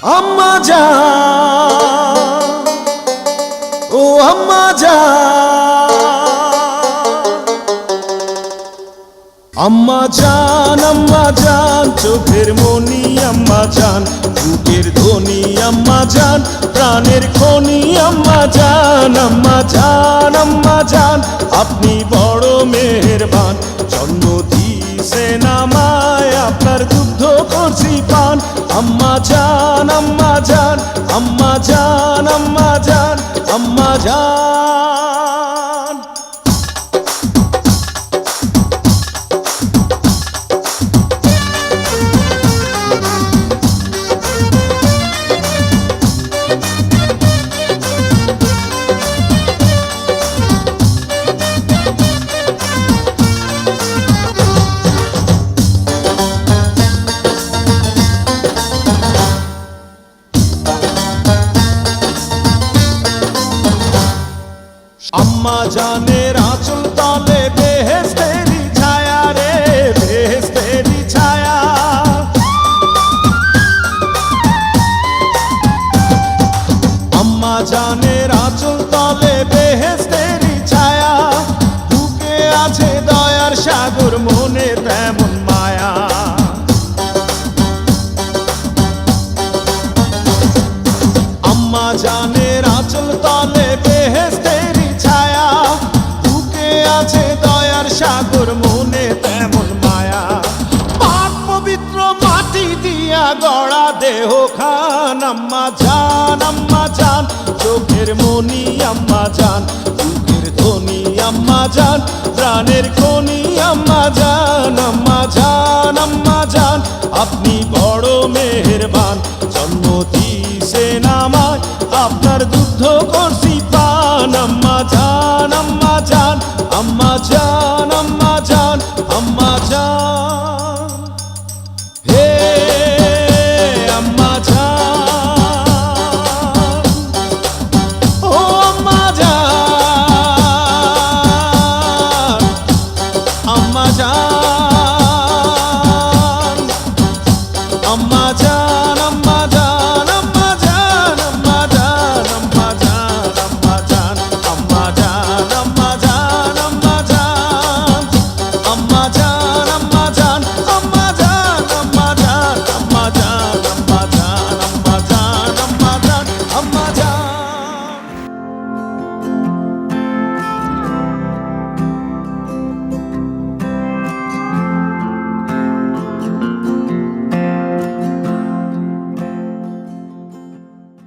আম্মা জান, ও আম্মা জান, আম্মা জান, আম্মা জান, চোখের মনি আম্মা জান, বুকের ধ্বনি আম্মা জান, প্রাণের খনি আম্মা জান, আম্মা জান, আম্মা জান, আপনি বড় মেহেরবান, জন্ম দিয়েছেন আমায়, আপনার দুগ্ধ করছি পান। আম্মা জান, আম্মা জান, আম্মা জান, আম্মা জান, আম্মা জান। আম্মা জানের আঁচল তলে বেহেশতেরি ছায়া রে, বেহেশতেরি ছায়া। আম্মা জানের আঁচল তলে বেহেশতেরি ছায়া, বুকে আছে দয়ার সাগর, মনে তেমন মায়া। আম্মা জানের আঁচল তলে বেহেশতেরি ছায়া, বুকে আছে দয়ার সাগর, মনে তেমন মায়া। পাক পবিত্র মাটি দিয়া গড়া দেহ খান, আম্মা জান, আম্মা জান, চোখের মনি আম্মা জান, বুকের ধ্বনি আম্মা জান, প্রাণের খনি আম্মা জান, আম্মা জান, আম্মা জান, আপনি বড় মেহেরবান, জন্ম দিয়েছেন আমায়, আপনার দুগ্ধ করছি পান। আম্মা জান, আম্মা জান, আম্মা জান, আম্মা জান, আম্মা জান, হে আম্মা জান, ও আম্মা জান, আম্মা জান, আম্মা জান, আম্মা জান।